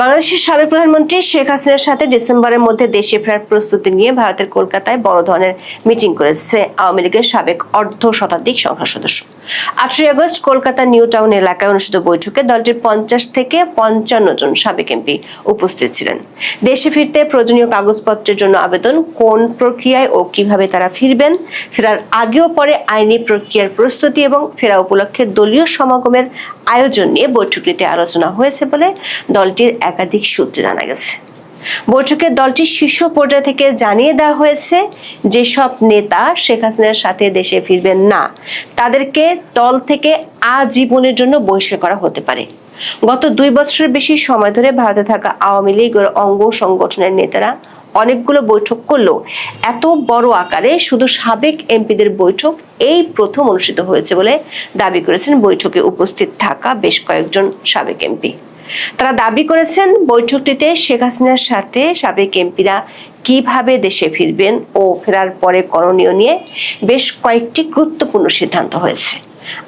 বাংলাদেশের সাবেক প্রধানমন্ত্রী শেখ হাসিনার সাথে ডিসেম্বরের মধ্যে দেশে ফেরার প্রস্তুতি নিয়ে ভারতের কলকাতায় বড় ধরনের মিটিং করেছে আওয়ামী লীগের সাবেক অর্ধ শতাধিক সংসদ সদস্য। ৮ই আগস্ট কলকাতার নিউ টাউন এলাকায় অনুষ্ঠিত বৈঠকে দলটির ৫০ থেকে ৫৫ জন সাবেক এমপি উপস্থিত ছিলেন। দেশে ফিরতে প্রয়োজনীয় কাগজপত্রের জন্য আবেদন, কোন প্রক্রিয়ায় ও কিভাবে তারা ফিরবেন, ফেরার আগেও পরে আইনি প্রক্রিয়ার প্রস্তুতি এবং ফেরা উপলক্ষে দলীয় সমাগমের আয়োজন নিয়ে বৈঠকটিতে আলোচনা হয়েছে বলে দলটির একাধিক সূত্রে জানা গেছে। বৈঠকে দলটির শীর্ষ পর্যায় থেকে জানিয়ে দেওয়া হয়েছে, যেসব নেতা শেখ হাসিনার সাথে দেশে ফিরবেন না তাদেরকে দল থেকে আজীবনের জন্য বহিষ্কার করা হতে পারে। গত ২ বছরের বেশি সময় ধরে ভারতে থাকা আওয়ামী লীগের অঙ্গ সংগঠনের নেতারা অনেকগুলো বৈঠক করলেও এত বড় আকারে শুধু সাবেক এমপিদের বৈঠক এই প্রথম অনুষ্ঠিত হয়েছে বলে দাবি করেছেন বৈঠকে উপস্থিত থাকা বেশ কয়েকজন সাবেক এমপি। তারা দাবি করেছেন, বৈঠকটিতে শেখ হাসিনার সাথে সাবেক এমপিরা কিভাবে দেশে ফিরবেন ও ফেরার পরে করণীয় নিয়ে বেশ কয়েকটি গুরুত্বপূর্ণ সিদ্ধান্ত হয়েছে।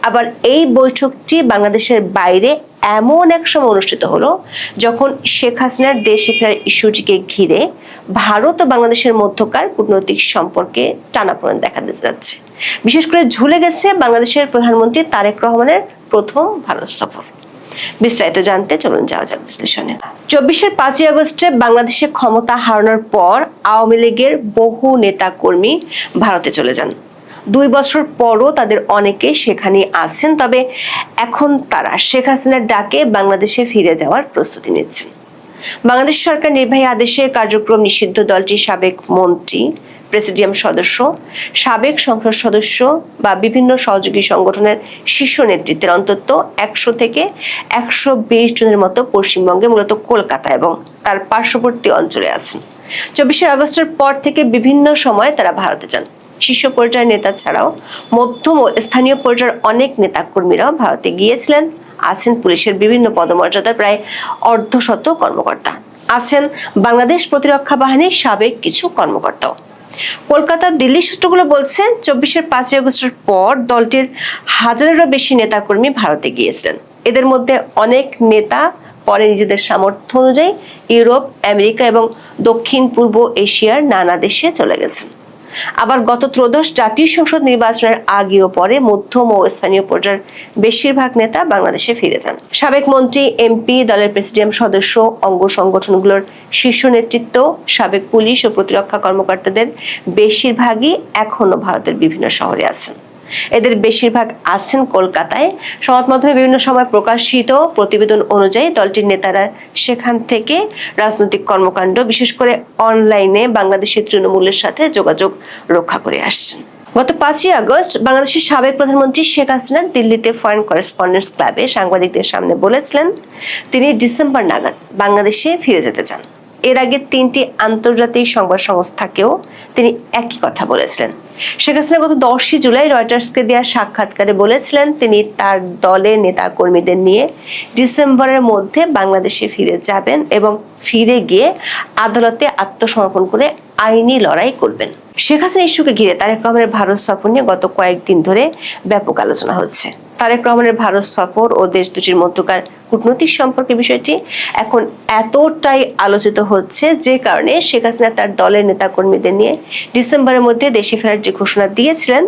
আবার এই বৈঠকটি বাংলাদেশের বাইরে এমন এক সময় অনুষ্ঠিত হলো যখন শেখ হাসিনার দেশে ফেরার ইস্যুটিকে ঘিরে ভারত ও বাংলাদেশের মধ্যকার কূটনৈতিক সম্পর্কে টানাপোড়েন দেখা দিতে যাচ্ছে। বিশেষ করে ঝুলে গেছে বাংলাদেশের প্রধানমন্ত্রী তারেক রহমানের প্রথম ভারত সফর। বিস্তারিত জানতে চলুন যাওয়া যাক বিশ্লেষণে। ২৪ 5ই আগস্টে বাংলাদেশে ক্ষমতা হারানোর পর আওয়ামী লীগের বহু নেতা কর্মী ভারতে চলে যান। ২ বছর পরও তাদের অনেকে সেখানে আছেন, তবে এখন তারা শেখ হাসিনার ডাকে বাংলাদেশে ফিরে যাওয়ার প্রস্তুতি নিচ্ছেন। বাংলাদেশ সরকার নির্বাহী আদেশে কার্যক্রম নিষিদ্ধ দলটির সাবেক মন্ত্রী, প্রেসিডিয়াম সদস্য, সাবেক সংসদ সদস্য বা বিভিন্ন সহযোগী সংগঠনের শীর্ষ নেতৃত্বের অন্তত ১০০ থেকে ১২০ জনের মতো পশ্চিমবঙ্গে, মূলত কলকাতা এবং তার পার্শ্ববর্তী অঞ্চলে আছেন। ২৪ আগস্টের পর থেকে বিভিন্ন সময়ে তারা ভারতে যান। শীর্ষ পর্যায়ের নেতা ছাড়াও মধ্যম ও স্থানীয় পর্যায়ের অনেক নেতা কর্মীরাও ভারতে গিয়েছিলেন। আছেন পুলিশের বিভিন্ন পদমর্যাদার প্রায় অর্ধশত কর্মকর্তা, আছেন বাংলাদেশ প্রতিরক্ষা বাহিনীর সাবেক কিছু কর্মকর্তাও। কলকাতা দিল্লি সূত্রগুলো বলছে, ২৪ 5ই আগস্টের পর দলটির হাজারেরও বেশি নেতাকর্মী ভারতে গিয়েছিলেন। এদের মধ্যে অনেক নেতা পরে নিজেদের সামর্থ্য অনুযায়ী ইউরোপ, আমেরিকা এবং দক্ষিণ পূর্ব এশিয়ার নানা দেশে চলে গেছেন। আবার গত ত্রয়োদশ জাতীয় সংসদ নির্বাচনের আগে ও পরে মধ্যম ও স্থানীয় পর্যায়ের বেশিরভাগ নেতা বাংলাদেশে ফিরে যান। সাবেক মন্ত্রী, এমপি, দলের প্রেসিডিয়াম সদস্য, অঙ্গ সংগঠনগুলোর শীর্ষ নেতৃত্ব, সাবেক পুলিশ ও প্রতিরক্ষা কর্মকর্তাদের বেশিরভাগই এখনো ভারতের বিভিন্ন শহরে আছেন। এদের বেশিরভাগ আছেন কলকাতায়। সংবাদ মাধ্যমে বিভিন্ন সময় প্রকাশিত প্রতিবেদন অনুযায়ী দলটির নেতারা সেখান থেকে রাজনৈতিক কর্মকাণ্ড, বিশেষ করে অনলাইনে বাংলাদেশের তৃণমূলের সাথে যোগাযোগ রক্ষা করে আসছেন। গত 5ই আগস্ট বাংলাদেশের সাবেক প্রধানমন্ত্রী শেখ হাসিনা দিল্লিতে ফরেন করেসপন্ডেন্টস ক্লাবে সাংবাদিকদের সামনে বলেছিলেন, তিনি ডিসেম্বর নাগাদ বাংলাদেশে ফিরে যেতে চান। এর আগে 3টি আন্তর্জাতিক সংবাদ সংস্থাকেও তিনি একই কথা বলেছিলেন। শেখ হাসিনা গত 10ই জুলাই রয়টার্সকে দেওয়া সাক্ষাৎকারে বলেছিলেন, তিনি তার দলের নেতা কর্মীদের নিয়ে ডিসেম্বরের মধ্যে বাংলাদেশে ফিরে যাবেন এবং ফিরে গিয়ে আদালতে আত্মসমর্পণ করে আইনি লড়াই করবেন। শেখ হাসিনা ইস্যুকে ঘিরে তারেক রহমানের ভারত সফর নিয়ে গত কয়েকদিন ধরে ব্যাপক আলোচনা হচ্ছে। তারেক রহমানের ভারত সফর ও দেশ দুটির মধ্যকার কূটনৈতিক সম্পর্কের বিষয়টি এখন এতটাই আলোচিত হচ্ছে, যে কারণে শেখ হাসিনা তার দলের নেতাকর্মীদের নিয়ে ডিসেম্বরের মধ্যে দেশে ফেরার যে ঘোষণা দিয়েছিলেন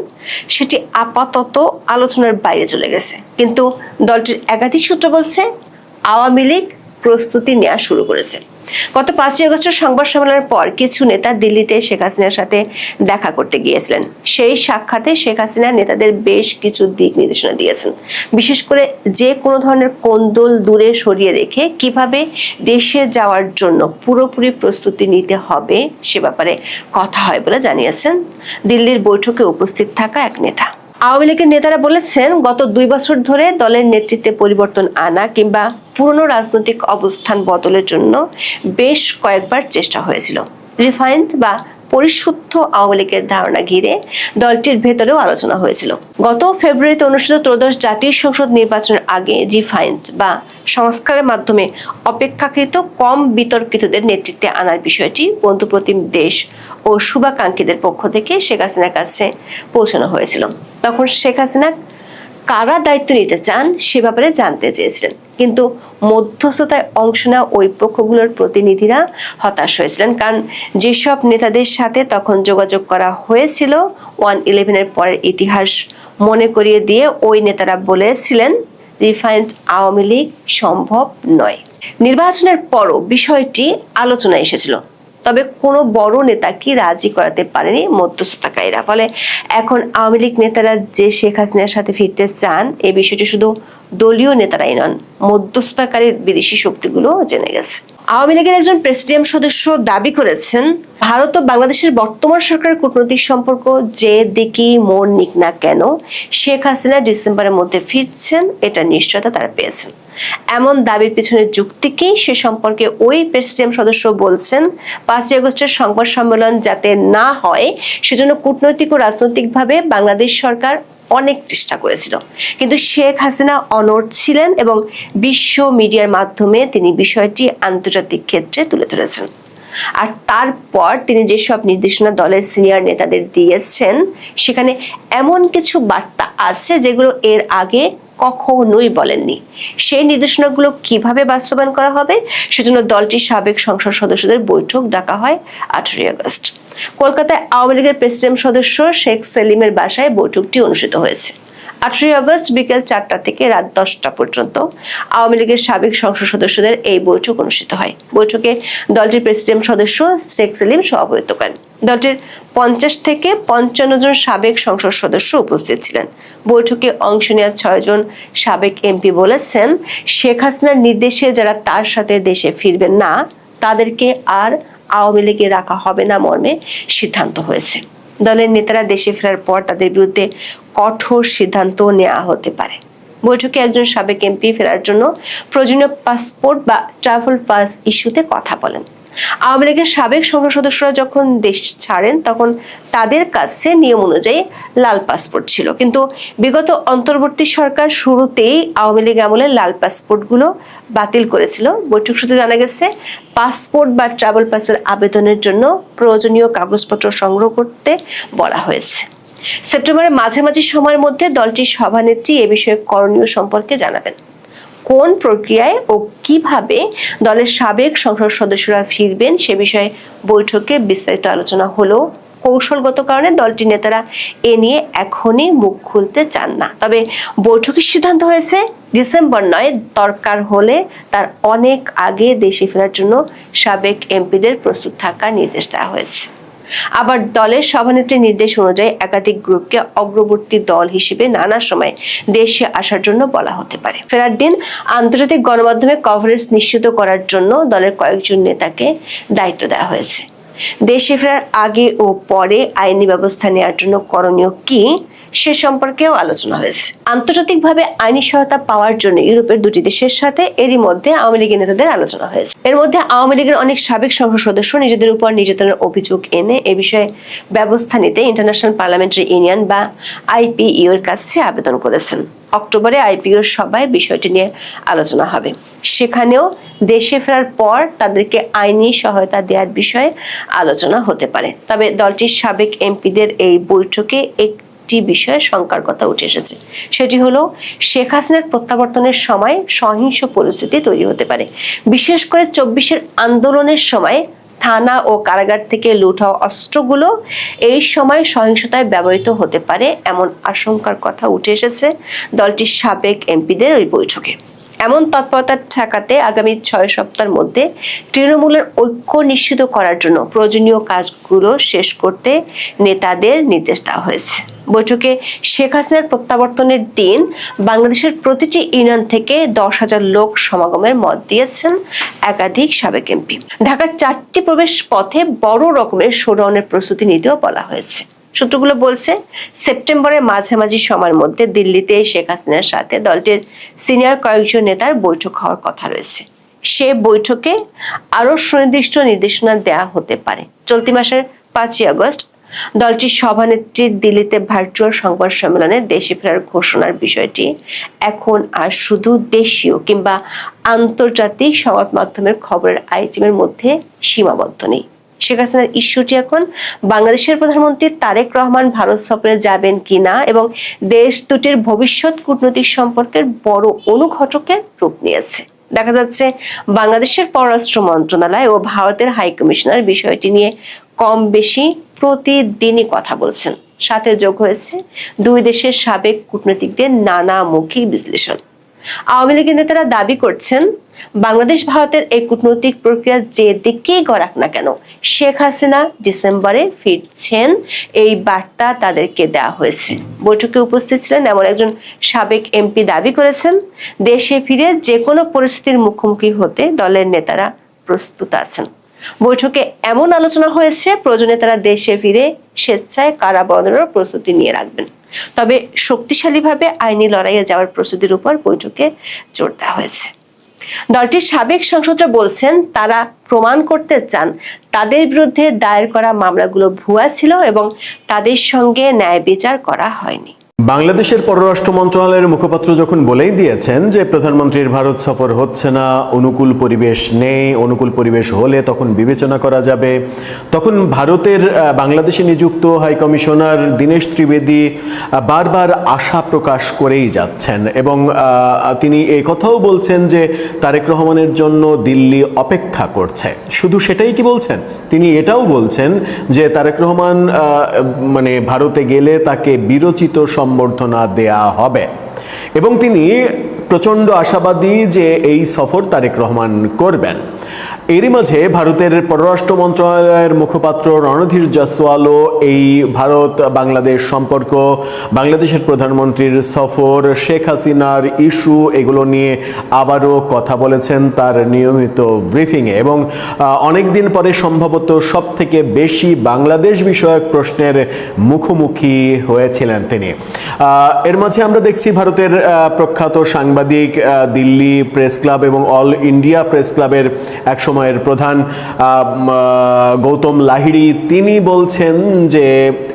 সেটি আপাতত আলোচনার বাইরে চলে গেছে। কিন্তু দলটির একাধিক সূত্র বলছে, আওয়ামী লীগ প্রস্তুতি নেওয়া শুরু করেছে। গত 5ই আগস্টের সংবাদ সম্মেলনের পর কিছু নেতা দিল্লিতে শেখ হাসিনার সাথে দেখা করতে গিয়েছিলেন। সেই সাক্ষাতে শেখ হাসিনা নেতাদের বেশ কিছু দিক নির্দেশনা দিয়েছেন। বিশেষ করে যে কোনো ধরনের কোন্দল দূরে সরিয়ে রেখে কিভাবে দেশে যাওয়ার জন্য পুরোপুরি প্রস্তুতি নিতে হবে সে ব্যাপারে কথা হয় বলে জানিয়েছেন দিল্লির বৈঠকে উপস্থিত থাকা এক নেতা। আওয়ামী লীগের নেতারা বলেছেন, গত 2 বছর ধরে দলের নেতৃত্বে পরিবর্তন আনা কিংবা পুরনো রাজনৈতিক অবস্থান বদলের জন্য বেশ কয়েকবার চেষ্টা হয়েছিল। রিফাইন্ড বা পরিশুদ্ধ আওয়ামী লীগের ধারণা ঘিরে দলটির ভেতরেও আলোচনা হয়েছিল। গত ফেব্রুয়ারিতে অনুষ্ঠিত ত্রয়োদশ জাতীয় সংসদ নির্বাচনের আগে রিফাইন্ড বা সংস্কারের মাধ্যমে অপেক্ষাকৃত কম বিতর্কিতদের নেতৃত্বে আনার বিষয়টি বন্ধুপ্রতিম দেশ ও শুভাকাঙ্ক্ষীদের পক্ষ থেকে শেখ হাসিনার কাছে পৌঁছানো হয়েছিল। তখন শেখ হাসিনা কারা দায়িত্ব নিতে চান সে ব্যাপারে জানতে চেয়েছিলেন। কিন্তু মধ্যস্থতায় অংশ নেওয়া ওই পক্ষগুলোর প্রতিনিধিরা হতাশ হয়েছিলেন, কারণ যেসব নেতাদের সাথে তখন যোগাযোগ করা হয়েছিল 1/11-এর পরের ইতিহাস মনে করিয়ে দিয়ে ওই নেতারা বলেছিলেন রিফাইন্ড আওয়ামী লীগ সম্ভব নয়। নির্বাচনের পরও বিষয়টি আলোচনায় এসেছিল, তবে কোনো বড় নেতাকে রাজি করাতে পারেনি মধ্যস্থতাকারীরা। ফলে এখন আওয়ামী লীগ নেতারা যে শেখ হাসিনার সাথে ফিরতে চান এই বিষয়টি শুধু দলীয় নেতারাই নন, মধ্যস্থতাকারীর বিদেশি শক্তিগুলো জেনে গেছে। আওয়ামী লীগের একজন প্রেসিডিয়াম সদস্য দাবি করেছেন, ভারত ও বাংলাদেশের বর্তমান সরকারের কূটনৈতিক সম্পর্ক যে দিকেই মোড় নিক না কেন, শেখ হাসিনা ডিসেম্বরের মধ্যে ফিরছেন এটা নিশ্চয়তা তারা পেয়েছেন। এমন দাবির পিছনে যুক্তি কি সে সম্পর্কে ওই প্রেসিডিয়াম সদস্য বলছেন, 5ই আগস্টের সংবাদ সম্মেলন যাতে না হয় সেজন্য কূটনৈতিক ও রাজনৈতিকভাবে বাংলাদেশ সরকার অনেক চেষ্টা করেছিল, কিন্তু শেখ হাসিনা অনড় ছিলেন এবং বিশ্ব মিডিয়ার মাধ্যমে তিনি বিষয়টি আন্তর্জাতিক ক্ষেত্রে তুলে ধরেছেন। আর তারপর তিনি যেসব নির্দেশনা দলের সিনিয়র নেতাদের দিয়েছেন সেখানে এমন কিছু বার্তা আছে যেগুলো এর আগে কখনোই বলেননি। সেই নির্দেশনাগুলো কিভাবে বাস্তবায়ন করা হবে সেজন্য দলটির সাবেক সংসদ সদস্যদের বৈঠক ডাকা হয় 18ই আগস্ট। কলকাতায় আওয়ামী লীগের প্রেসিডিয়াম সদস্য শেখ সেলিমের বাসায় বৈঠকটি অনুষ্ঠিত হয়েছে। 18ই আগস্ট বিকেল 4টা থেকে রাত 10টা পর্যন্ত আওয়ামী লীগের সাবেক সংসদ সদস্যদের এই বৈঠক অনুষ্ঠিত হয়। বৈঠকে দলটির প্রেসিডিয়াম সদস্য শেখ সেলিম সভাপতিত্ব করেন। দলটির 50 থেকে 55 জন সাবেক সংসদ সদস্য উপস্থিত ছিলেন। বৈঠকে অংশ নেওয়া 6 জন সাবেক এমপি বলেছেন, শেখ হাসিনার নির্দেশে যারা তার সাথে দেশে ফিরবেন না তাদেরকে আর আওয়ামী লীগে রাখা হবে না মর্মে সিদ্ধান্ত হয়েছে। দলের নেতারা দেশে ফেরার পর তাদের বিরুদ্ধে কঠোর সিদ্ধান্ত নেওয়া হতে পারে। বৈঠকে একজন সাবেক এমপি ফেরার জন্য প্রয়োজনীয় পাসপোর্ট বা ট্রাভেল পাস ইস্যুতে কথা বলেন। আওয়ামী লীগের সাবেক সংসদ সদস্যরা যখন দেশ ছাড়েন তখন তাদের কাছে নিয়ম অনুযায়ী লাল পাসপোর্ট ছিল, কিন্তু বিগত অন্তর্বর্তী সরকার শুরুতেই আওয়ামী লীগ আমলে লাল পাসপোর্টগুলো বাতিল করেছিল। বৈঠক সূত্রে জানা গেছে পাসপোর্ট বা ট্রাভেল পাসের আবেদনের জন্য প্রয়োজনীয় কাগজপত্র সংগ্রহ করতে বলা হয়েছে। সেপ্টেম্বরের মাঝামাঝি সময়ের মধ্যে দলটির সভানেত্রী এ বিষয়ে করণীয় সম্পর্কে জানাবেন। কোন প্রক্রিয়ায় ও কিভাবে দলের সাবেক সংসদ সদস্যরা ফিরবেন সে বিষয়ে বৈঠকে বিস্তারিত আলোচনা হলেও কৌশলগত কারণে দলটির নেতারা এ নিয়ে এখনই মুখ খুলতে চান না। তবে বৈঠকের সিদ্ধান্ত হয়েছে ডিসেম্বর নয়, দরকার হলে তার অনেক আগে দেশে ফেরার জন্য সাবেক এমপিদের প্রস্তুত থাকার নির্দেশ দেওয়া হয়েছে। আবার দলের সভানেত্রীর নির্দেশ অনুযায়ী একাধিক গ্রুপকে অগ্রবর্তী দল হিসেবে নানা সময় দেশে আসার জন্য বলা হতে পারে। ফেরার দিন আন্তর্জাতিক গণমাধ্যমে কভারেজ নিশ্চিত করার জন্য দলের কয়েকজন নেতাকে দায়িত্ব দেওয়া হয়েছে। দেশে ফেরার আগে ও পরে আইনি ব্যবস্থা নেওয়ার জন্য করণীয় কি সে সম্পর্কেও আলোচনা হয়েছে। আন্তর্জাতিকভাবে আইনি সহায়তা পাওয়ার জন্য ইউরোপের 2টি দেশের সাথে এরই মধ্যে আওয়ামী লীগের নেতাদের আলোচনা হয়েছে। এর মধ্যে আওয়ামী লীগের অনেক সাবেক সংসদ সদস্য নিজেদের উপর নির্যাতনের অভিযোগ এনে এ বিষয়ে ব্যবস্থা নিতে ইন্টারন্যাশনাল পার্লামেন্টারি ইউনিয়ন বা আইপিইউ এর কাছে আবেদন করেছেন। অক্টোবরে আইপিইউর সভায় বিষয়টি নিয়ে আলোচনা হবে। সেখানেও দেশে ফেরার পর তাদেরকে আইনি সহায়তা দেওয়ার বিষয়ে আলোচনা হতে পারে। তবে দলটির সাবেক এমপিদের এই বৈঠকে একটি বিষয়ে শঙ্কার কথা উঠে এসেছে, সেটি হলো শেখ হাসিনার প্রত্যাবর্তনের সময় সহিংস পরিস্থিতি তৈরি হতে পারে। বিশেষ করে 24-এর আন্দোলনের সময় থানা ও কারাগার থেকে লুট হওয়া অস্ত্রগুলো এই সময় সহিংসতায় ব্যবহৃত হতে পারে, এমন আশঙ্কার কথা উঠে এসেছে দলটির সাবেক এমপিদের ওই বৈঠকে। এমন তৎপরতা ঠেকাতে আগামী 6 সপ্তাহের মধ্যে তৃণমূলের ঐক্য নিশ্চিত করার জন্য প্রয়োজনীয় কাজগুলো শেষ করতে নেতাদের নির্দেশ দেওয়া হয়েছে। বৈঠকে শেখ হাসিনার প্রত্যাবর্তনের দিন বাংলাদেশের প্রতিটি ইউনিয়ন থেকে 10,000 লোক সমাগমের মত দিয়েছেন একাধিক সাবেক এমপি। ঢাকার 4টি প্রবেশ পথে বড় রকমের শোডাউনের প্রস্তুতি নিতেও বলা হয়েছে। সূত্রগুলো বলছে সেপ্টেম্বরের মাঝামাঝি সময়ের মধ্যে দিল্লিতে শেখ হাসিনার সাথে দলটির সিনিয়র কয়েকজন নেতার বৈঠক হওয়ার কথা রয়েছে। সে বৈঠকে আরো সুনির্দিষ্ট নির্দেশনা দেওয়া হতে পারে। চলতি মাসের 5ই আগস্ট দলটির সভানেত্রীর দিল্লিতে ভার্চুয়াল সংবাদ সম্মেলনে দেশে ফেরার ঘোষণার বিষয়টি এখন আর শুধু দেশীয় কিংবা আন্তর্জাতিক সংবাদ মাধ্যমের খবরের আইটেমের মধ্যে সীমাবদ্ধ নেই। শেখ হাসিনার ইস্যুটি এখন বাংলাদেশের প্রধানমন্ত্রী তারেক রহমান ভারত সফরে যাবেন কিনা এবং দেশ দুটির ভবিষ্যৎ কূটনৈতিক সম্পর্কের বড় অনুঘটকের রূপ নিয়েছে। দেখা যাচ্ছে বাংলাদেশের পররাষ্ট্র মন্ত্রণালয় ও ভারতের হাই কমিশনার বিষয়টি নিয়ে কম বেশি প্রতিদিনই কথা বলছেন। সাথে যোগ হয়েছে দুই দেশের সাবেক কূটনীতিকদের নানামুখী বিশ্লেষণ। আওয়ামী লীগের নেতারা দাবি করছেন, বাংলাদেশ ভারতের এই কূটনৈতিক প্রক্রিয়া যে দিকেই গড়াক না কেন, শেখ হাসিনা ডিসেম্বরে ফিরছেন এই বার্তা তাদেরকে দেওয়া হয়েছে। বৈঠকে উপস্থিত ছিলেন এমন একজন সাবেক এমপি দাবি করেছেন, দেশে ফিরে যে কোনো পরিস্থিতির মুখোমুখি হতে দলের নেতারা প্রস্তুত আছেন। বৈঠকে এমন আলোচনা হয়েছে, প্রয়োজনে তারা দেশে ফিরে স্বেচ্ছায় কারাবরণেরও প্রস্তুতি নিয়ে রাখবেন। তবে শক্তিশালীভাবে আইনি লড়াইয়ে যাওয়ার প্রস্তুতির উপর বৈঠকে জোর দেওয়া হয়েছে। দলটির সাবেক সাংসদরা বলছেন, তারা প্রমাণ করতে চান তাদের বিরুদ্ধে দায়ের করা মামলাগুলো ভুয়া ছিল এবং তাদের সঙ্গে ন্যায় বিচার করা হয়নি। বাংলাদেশের পররাষ্ট্র মন্ত্রণালয়ের মুখপাত্র যখন বলেই দিয়েছেন যে প্রধানমন্ত্রীর ভারত সফর হচ্ছে না, অনুকূল পরিবেশ নেই, অনুকূল পরিবেশ হলে তখন বিবেচনা করা যাবে, তখন ভারতের বাংলাদেশে নিযুক্ত হাই কমিশনার দীনেশ ত্রিবেদী বারবার আশা প্রকাশ করেই যাচ্ছেন এবং তিনি এই কথাও বলছেন যে তারেক রহমানের জন্য দিল্লি অপেক্ষা করছে। শুধু সেটাই কি বলছেন, তিনি এটাও বলছেন যে তারেক রহমান মানে ভারতে গেলে তাকে বিরচিত সম্বর্ধনা দেয়া হবে এবং তিনি প্রচণ্ড আশাবাদী যে এই সফর তারেক রহমান করবেন। এরই মাঝে ভারতের পররাষ্ট্র মন্ত্রণালয়ের মুখপাত্র রণধীর জয়সওয়ালও এই ভারত বাংলাদেশ সম্পর্ক, বাংলাদেশের প্রধানমন্ত্রীর সফর, শেখ হাসিনার ইস্যু এগুলো নিয়ে আবারও কথা বলেছেন তার নিয়মিত ব্রিফিংয়ে এবং অনেক দিন পরে সম্ভবত সব থেকে বেশি বাংলাদেশ বিষয়ক প্রশ্নের মুখোমুখি হয়েছিলেন তিনি। এর মাঝে আমরা দেখছি ভারতের প্রখ্যাত সাংবাদিক, দিল্লি প্রেস ক্লাব এবং অল ইন্ডিয়া প্রেস ক্লাবের এক সময়ের প্রধান গৌতম লাহিড়ী, তিনি বলছেন যে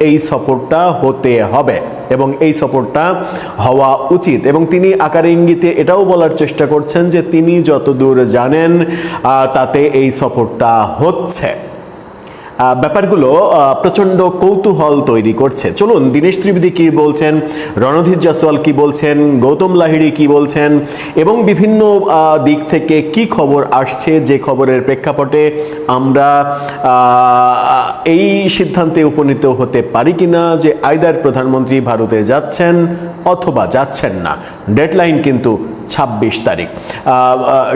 এই সফরটা হতে হবে এবং এই সফরটা হওয়া উচিত এবং তিনি আকারে ইঙ্গিতে এটাও বলার চেষ্টা করছেন যে তিনি যতদূর জানেন তাতে এই সফরটা হচ্ছে। ব্যাপারগুলো প্রচণ্ড কৌতূহল তৈরি করছে। চলুন দীনেশ ত্রিবেদী কি বলছেন, রণধীর জয়সওয়াল কি বলছেন, গৌতম লাহিড়ী কি বলছেন এবং বিভিন্ন দিক থেকে কি খবর আসছে, যে খবরের প্রেক্ষাপটে আমরা এই সিদ্ধান্তে উপনীত হতে পারি কিনা যে আইদার প্রধানমন্ত্রী ভারতে যাচ্ছেন অথবা যাচ্ছেন না। ডেডলাইন কিন্তু 26 তারিখ।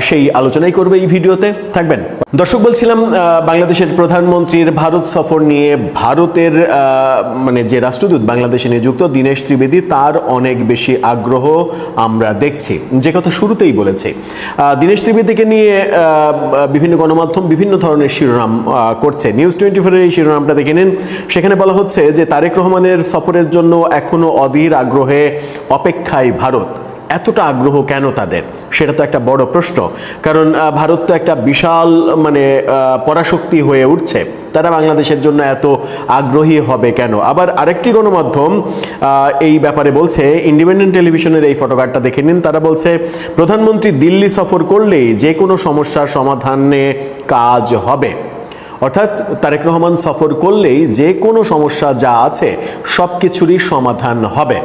সেই আলোচনাই করবে এই ভিডিওতে, থাকবেন। দর্শক, বলছিলাম বাংলাদেশের প্রধানমন্ত্রীর ভারত সফর নিয়ে ভারতের মানে যে রাষ্ট্রদূত বাংলাদেশে নিযুক্ত দীনেশ ত্রিবেদী, তার অনেক বেশি আগ্রহ আমরা দেখছি। যে কথা শুরুতেই বলেছি, দীনেশ ত্রিবেদীকে নিয়ে বিভিন্ন গণমাধ্যম বিভিন্ন ধরনের শিরোনাম করছে। নিউজ 24-এর এই শিরোনামটা দেখে নিন। সেখানে বলা হচ্ছে যে তারেক রহমানের সফরের জন্য এখনো অধীর আগ্রহে অপেক্ষায় ভারত। এতটা আগ্রহ কেন তাদের, সেটা তো একটা বড় প্রশ্ন। কারণ ভারত তো একটা বিশাল মানে পরাশক্তি হয়ে উঠছে, তারা বাংলাদেশের জন্য এত আগ্রহী হবে কেন? আবার আরেকটি গণমাধ্যম এই ব্যাপারে বলছে, ইন্ডিপেন্ডেন্ট টেলিভিশনের এই ফটোকার্ডটা দেখে নিন। তারা বলছে প্রধানমন্ত্রী দিল্লি সফর করলেই যে কোনো সমস্যার সমাধানে কাজ হবে। অর্থাৎ তারেক রহমান সফর করলেই যে কোনো সমস্যা যা আছে সব কিছুরই সমাধান হবে।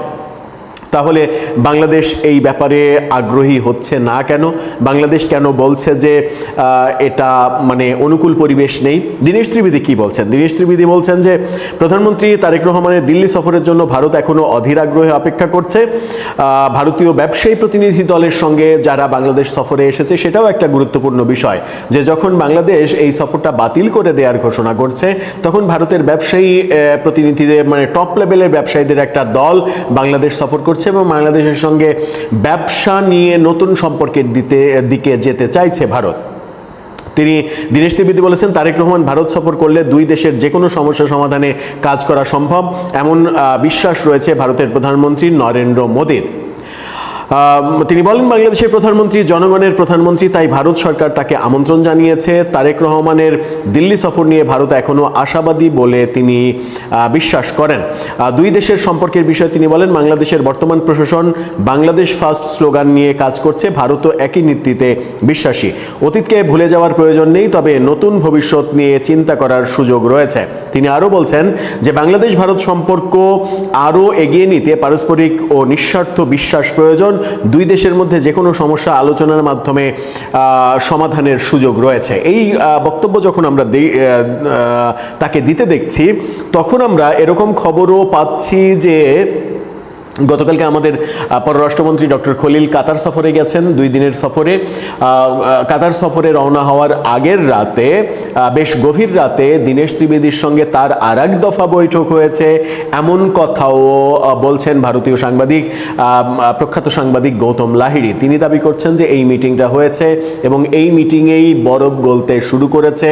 তাহলে বাংলাদেশ এই ব্যাপারে আগ্রহী হচ্ছে না কেন? বাংলাদেশ কেন বলছে যে এটা মানে অনুকূল পরিবেশ নেই? দীনেশ ত্রিবেদী কি বলছেন? দীনেশ ত্রিবেদী বলছেন যে প্রধানমন্ত্রী তারেক রহমানের দিল্লি সফরের জন্য ভারত এখনো অধীর আগ্রহে অপেক্ষা করছে। ভারতীয় ব্যবসায়ী প্রতিনিধি দলের সঙ্গে যারা বাংলাদেশ সফরে এসেছে সেটাও একটা গুরুত্বপূর্ণ বিষয়, যে যখন বাংলাদেশ এই সফরটা বাতিল করে দেওয়ার ঘোষণা করছে তখন ভারতের ব্যবসায়ী প্রতিনিধিদের মানে টপ লেভেলের ব্যবসায়ীদের একটা দল বাংলাদেশ সফর করছে এবং বাংলাদেশের সঙ্গে ব্যবসা নিয়ে নতুন সম্পর্কের দিকে যেতে চাইছে ভারত। তিনি দীনেশ ত্রিবেদী বলেছেন তারেক রহমান ভারত সফর করলে দুই দেশের যে কোনো সমস্যা সমাধানে কাজ করা সম্ভব, এমন বিশ্বাস রয়েছে ভারতের প্রধানমন্ত্রী নরেন্দ্র মোদীর। তিনি বলেন, বাংলাদেশের প্রধানমন্ত্রী জনগণের প্রধানমন্ত্রী, তাই ভারত সরকার তাকে আমন্ত্রণ জানিয়েছে। তারেক রহমানের দিল্লি সফর নিয়ে ভারত এখনো আশাবাদী বলে তিনি বিশ্বাস করেন। দুই দেশের সম্পর্কের বিষয়ে তিনি বলেন, বাংলাদেশের বর্তমান প্রশাসন বাংলাদেশ ফার্স্ট স্লোগান নিয়ে কাজ করছে। ভারতও একই নীতিতে বিশ্বাসী। অতীতকে ভুলে যাওয়ার প্রয়োজন নেই, তবে নতুন ভবিষ্যৎ নিয়ে চিন্তা করার সুযোগ রয়েছে। তিনি আরও বলছেন যে বাংলাদেশ ভারত সম্পর্ক আরও এগিয়ে নিতে পারস্পরিক ও নিঃস্বার্থ বিশ্বাস প্রয়োজন। দুই দেশের মধ্যে যে কোনো সমস্যা আলোচনার মাধ্যমে সমাধানের সুযোগ রয়েছে। এই বক্তব্য যখন আমরা তাকে দিতে দেখছি, তখন আমরা এরকম খবরও পাচ্ছি যে গতকালকে আমাদের পররাষ্ট্রমন্ত্রী ডক্টর খলিল কাতার সফরে গেছেন, 2 দিনের সফরে। কাতার সফরে রওনা হওয়ার আগের রাতে, বেশ গভীর রাতে, দীনেশ ত্রিবেদীর সঙ্গে তার আরেক দফা বৈঠক হয়েছে, এমন কথাও বলছেন ভারতীয় সাংবাদিক, প্রখ্যাত সাংবাদিক গৌতম লাহিড়ী। তিনি দাবি করছেন যে এই মিটিংটা হয়েছে এবং এই মিটিংয়েই বরফ গলতে শুরু করেছে।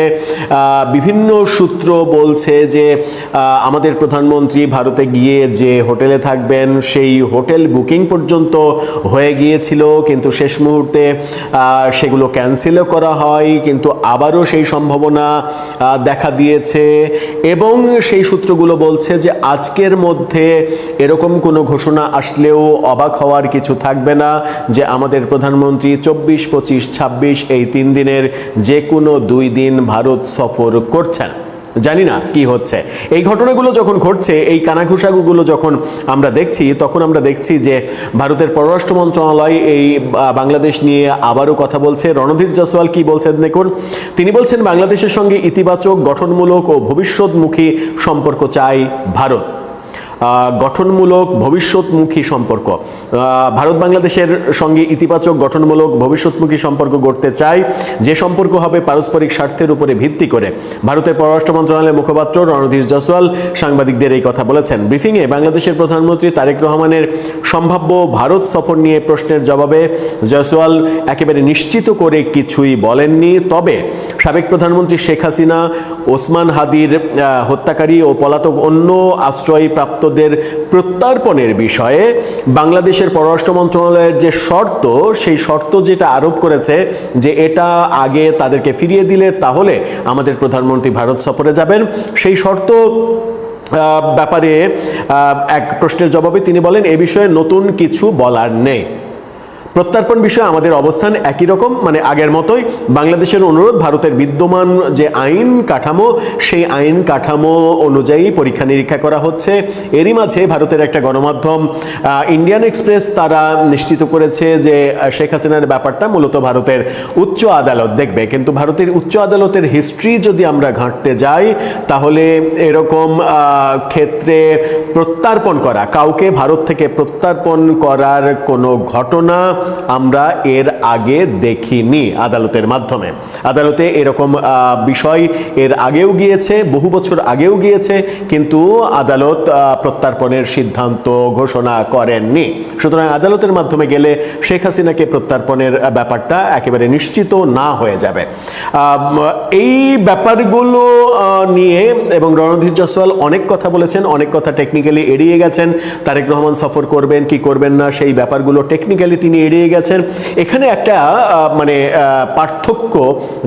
বিভিন্ন সূত্র বলছে যে আমাদের প্রধানমন্ত্রী ভারতে গিয়ে যে হোটেলে থাকবেন সেই হোটেল বুকিং পর্যন্ত হয়ে গিয়েছিল, কিন্তু শেষ মুহূর্তে সেগুলো ক্যান্সেলও করা হয়, কিন্তু আবারও সেই সম্ভাবনা দেখা দিয়েছে। এবং সেই সূত্রগুলো বলছে যে আজকের মধ্যে এরকম কোনো ঘোষণা আসলেও অবাক হওয়ার কিছু থাকবে না যে আমাদের প্রধানমন্ত্রী 24, 25, 26 এই 3 দিনের যে কোনো 2 দিন ভারত সফর করছেন। জানি না কি হচ্ছে। এই ঘটনাগুলো যখন ঘটছে, এই কানাঘুষাগুলো যখন আমরা দেখছি, তখন আমরা দেখছি যে ভারতের পররাষ্ট্র মন্ত্রণালয় এই বাংলাদেশ নিয়ে আবারও কথা বলছে। রণধীর জয়সওয়াল কি বলছেন দেখুন। তিনি বলছেন, বাংলাদেশের সঙ্গে ইতিবাচক, গঠনমূলক ও ভবিষ্যৎমুখী সম্পর্ক চায় ভারত। গঠনমূলক, ভবিষ্যৎমুখী সম্পর্ক। ভারত বাংলাদেশের সঙ্গে ইতিবাচক, গঠনমূলক, ভবিষ্যৎমুখী সম্পর্ক গড়তে চায়, যে সম্পর্ক হবে পারস্পরিক স্বার্থের উপরে ভিত্তি করে। ভারতের পররাষ্ট্র মন্ত্রণালয়ের মুখপাত্র রণধীর জয়সওয়াল সাংবাদিকদের এই কথা বলেছেন। ব্রিফিংয়ে বাংলাদেশের প্রধানমন্ত্রী তারেক রহমানের সম্ভাব্য ভারত সফর নিয়ে প্রশ্নের জবাবে জয়সওয়াল একেবারে নিশ্চিত করে কিছুই বলেননি। তবে সাবেক প্রধানমন্ত্রী শেখ হাসিনা, ওসমান হাদির হত্যাকারী ও পলাতক অন্য আশ্রয়প্রাপ্ত প্রত্যার্পণের বিষয়ে বাংলাদেশের পররাষ্ট্র মন্ত্রণালয়ের যে শর্ত, সেই শর্ত যেটা আরোপ করেছে যে এটা আগে তাদেরকে ফিরিয়ে দিলে তাহলে আমাদের প্রধানমন্ত্রী ভারত সফরে যাবেন, সেই শর্ত ব্যাপারে এক প্রশ্নের জবাবে তিনি বলেন, এ বিষয়ে নতুন কিছু বলার নেই। প্রত্যার্পণ বিষয়ে আমাদের অবস্থান একই রকম, মানে আগের মতোই। বাংলাদেশের অনুরোধ, ভারতের বিদ্যমান যে আইন কাঠামো, সেই আইন কাঠামো অনুযায়ী পরীক্ষা নিরীক্ষা করা হচ্ছে। এরই মাঝে ভারতের একটা গণমাধ্যম ইন্ডিয়ান এক্সপ্রেস, তারা নিশ্চিত করেছে যে শেখ হাসিনার ব্যাপারটা মূলত ভারতের উচ্চ আদালত দেখবে। কিন্তু ভারতের উচ্চ আদালতের হিস্ট্রি যদি আমরা ঘাঁটতে যাই, তাহলে এরকম ক্ষেত্রে প্রত্যার্পণ করা, কাউকে ভারত থেকে প্রত্যার্পণ করার কোনো ঘটনা আমরা এর আগে দেখিনি আদালতের মাধ্যমে। আদালতে এরকম বিষয় এর আগেও গিয়েছে, বহু বছর আগেও গিয়েছে, কিন্তু আদালত প্রত্যার্পণের সিদ্ধান্ত ঘোষণা করেননি। সুতরাং আদালতের মাধ্যমে গেলে শেখ হাসিনাকে প্রত্যার্পণের ব্যাপারটা একেবারে নিশ্চিত না হয়ে যাবে। এই ব্যাপারগুলো নিয়ে এবং রণধীর জয়সওয়াল অনেক কথা বলেছেন, অনেক কথা টেকনিক্যালি এড়িয়ে গেছেন। তারেক রহমান সফর করবেন কি করবেন না, সেই ব্যাপারগুলো টেকনিক্যালি তিনি এড়িয়ে গেছেন। এখানে একটা মানে পার্থক্য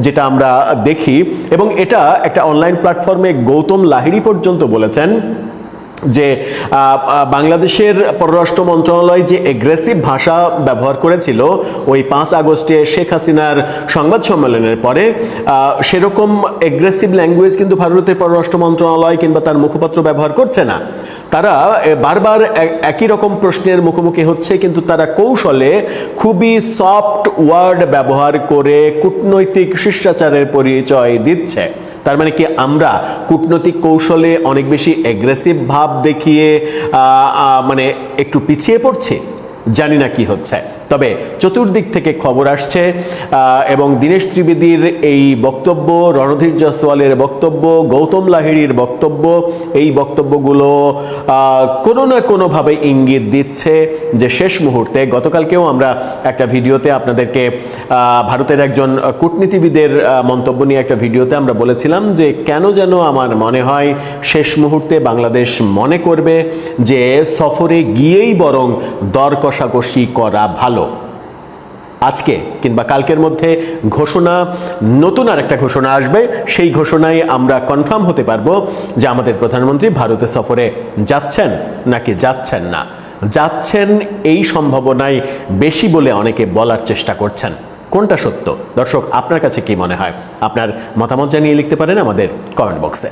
যেটা আমরা দেখি, এবং এটা একটা অনলাইন প্ল্যাটফর্মে গৌতম লাহিড়ী পর্যন্ত বলেছেন যে বাংলাদেশের পররাষ্ট্র মন্ত্রণালয় যে এগ্রেসিভ ভাষা ব্যবহার করেছিল ওই 5 আগস্টে শেখ হাসিনার সংবাদ সম্মেলনের পরে, সেরকম এগ্রেসিভ ল্যাঙ্গুয়েজ কিন্তু ভারতের পররাষ্ট্র মন্ত্রণালয় কিংবা তার মুখপাত্র ব্যবহার করছে না। তারা বারবার একই রকম প্রশ্নের মুখোমুখি হচ্ছে, কিন্তু তারা কৌশলে খুবই সফট ওয়ার্ড ব্যবহার করে কূটনৈতিক শিষ্টাচারের পরিচয় দিচ্ছে। তার মানে কি আমরা কূটনৈতিক কৌশলে অনেক বেশি এগ্রেসিভ ভাব দেখিয়ে মানে একটু পিছিয়ে পড়ছি? জানি না কি হচ্ছে। তবে চতুর্দিক থেকে খবর আসছে এবং দীনেশ ত্রিবেদীর এই বক্তব্য, রণধীর জয়সওয়ালের বক্তব্য, গৌতম লাহিড়ীর বক্তব্য, এই বক্তব্যগুলো কোনো না কোনোভাবে ইঙ্গিত দিচ্ছে যে শেষ মুহূর্তে, গতকালকেও আমরা একটা ভিডিওতে আপনাদেরকে ভারতের একজন কূটনীতিবিদের মন্তব্য নিয়ে একটা ভিডিওতে আমরা বলেছিলাম যে কেন যেন আমার মনে হয় শেষ মুহূর্তে বাংলাদেশ মনে করবে যে সফরে গিয়েই বরং দর কষাকষি করা ভালো। আজকে কিংবা কালকের মধ্যে ঘোষণা, নতুন আর একটা ঘোষণা আসবে, সেই ঘোষণায় আমরা কনফার্ম হতে পারবো যে আমাদের প্রধানমন্ত্রী ভারতে সফরে যাচ্ছেন নাকি যাচ্ছেন না। যাচ্ছেন এই সম্ভাবনাই বেশি বলে অনেকে বলার চেষ্টা করছেন। কোনটা সত্য? দর্শক, আপনার কাছে কি মনে হয়? আপনার মতামত জানিয়ে লিখতে পারেন আমাদের কমেন্ট বক্সে।